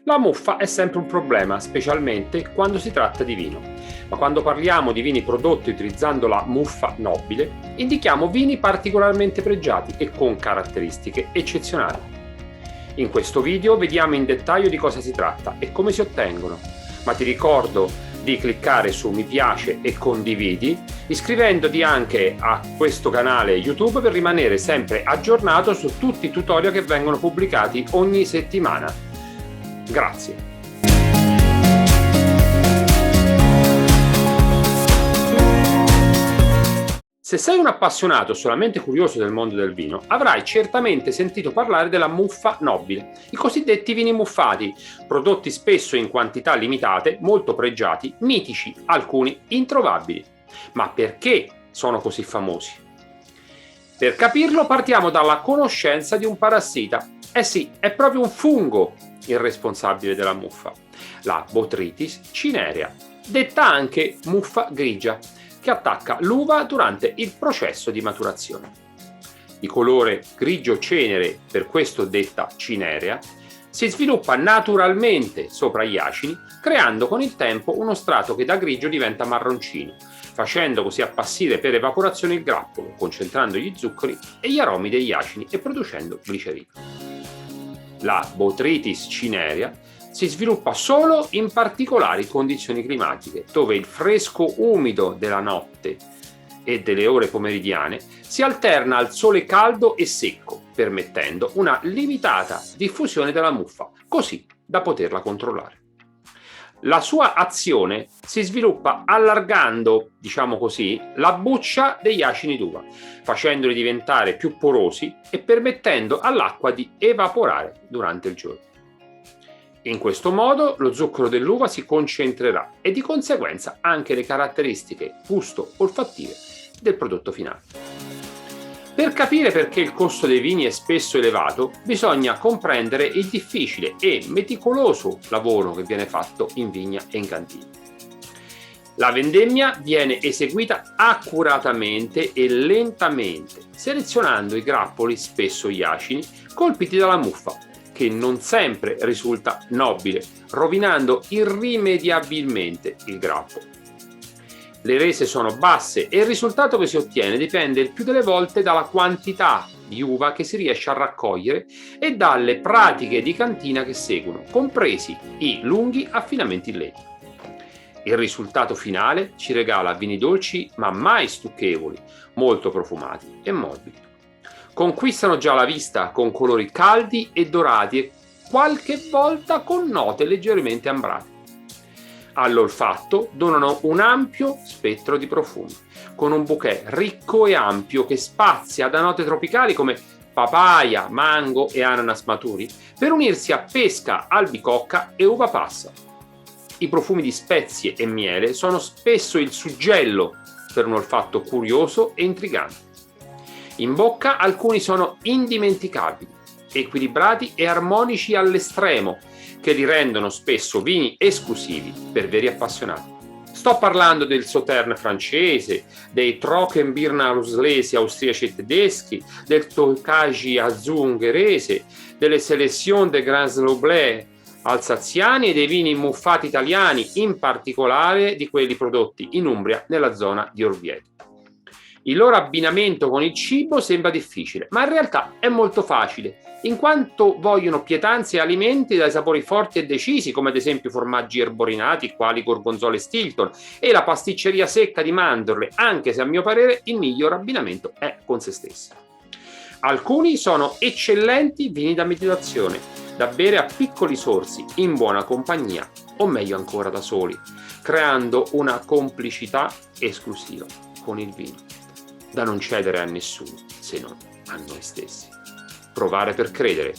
La muffa è sempre un problema, specialmente quando si tratta di vino. Ma quando parliamo di vini prodotti utilizzando la muffa nobile, indichiamo vini particolarmente pregiati e con caratteristiche eccezionali. In questo video vediamo in dettaglio di cosa si tratta e come si ottengono, ma ti ricordo di cliccare su mi piace e condividi, iscrivendoti anche a questo canale YouTube per rimanere sempre aggiornato su tutti i tutorial che vengono pubblicati ogni settimana. Grazie. Se sei un appassionato o solamente curioso del mondo del vino, avrai certamente sentito parlare della muffa nobile, i cosiddetti vini muffati, prodotti spesso in quantità limitate, molto pregiati, mitici, alcuni introvabili. Ma perché sono così famosi? Per capirlo partiamo dalla conoscenza di un parassita. Eh sì, è proprio un fungo il responsabile della muffa, la Botrytis cinerea, detta anche muffa grigia, che attacca l'uva durante il processo di maturazione. Di colore grigio cenere, per questo detta cinerea, si sviluppa naturalmente sopra gli acini, creando con il tempo uno strato che da grigio diventa marroncino, facendo così appassire per evaporazione il grappolo, concentrando gli zuccheri e gli aromi degli acini e producendo glicerina. La Botrytis cinerea si sviluppa solo in particolari condizioni climatiche, dove il fresco umido della notte e delle ore pomeridiane si alterna al sole caldo e secco, permettendo una limitata diffusione della muffa, così da poterla controllare. La sua azione si sviluppa allargando, diciamo così, la buccia degli acini d'uva, facendoli diventare più porosi e permettendo all'acqua di evaporare durante il giorno. In questo modo lo zucchero dell'uva si concentrerà e di conseguenza anche le caratteristiche gusto-olfattive del prodotto finale. Per capire perché il costo dei vini è spesso elevato, bisogna comprendere il difficile e meticoloso lavoro che viene fatto in vigna e in cantina. La vendemmia viene eseguita accuratamente e lentamente, selezionando i grappoli, spesso gli acini, colpiti dalla muffa, che non sempre risulta nobile, rovinando irrimediabilmente il grappo. Le rese sono basse e il risultato che si ottiene dipende il più delle volte dalla quantità di uva che si riesce a raccogliere e dalle pratiche di cantina che seguono, compresi i lunghi affinamenti in legno. Il risultato finale ci regala vini dolci ma mai stucchevoli, molto profumati e morbidi. Conquistano già la vista con colori caldi e dorati e qualche volta con note leggermente ambrate. All'olfatto donano un ampio spettro di profumi, con un bouquet ricco e ampio che spazia da note tropicali come papaya, mango e ananas maturi, per unirsi a pesca, albicocca e uva passa. I profumi di spezie e miele sono spesso il suggello per un olfatto curioso e intrigante. In bocca alcuni sono indimenticabili, equilibrati e armonici all'estremo, che li rendono spesso vini esclusivi per veri appassionati. Sto parlando del Sauterne francese, dei Trockenbirner auslesi, austriaci e tedeschi, del Tokaji Azu ungherese, delle Sélection de Grands Noblés alsaziani e dei vini muffati italiani, in particolare di quelli prodotti in Umbria nella zona di Orvieto. Il loro abbinamento con il cibo sembra difficile, ma in realtà è molto facile, in quanto vogliono pietanze e alimenti dai sapori forti e decisi, come ad esempio formaggi erborinati quali gorgonzola e Stilton, e la pasticceria secca di mandorle, anche se a mio parere il miglior abbinamento è con se stessa. Alcuni sono eccellenti vini da meditazione, da bere a piccoli sorsi, in buona compagnia, o meglio ancora da soli, creando una complicità esclusiva con il vino, da non cedere a nessuno se non a noi stessi. Provare per credere.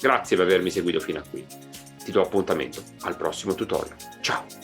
Grazie per avermi seguito fino a qui. Ti do appuntamento al prossimo tutorial. Ciao!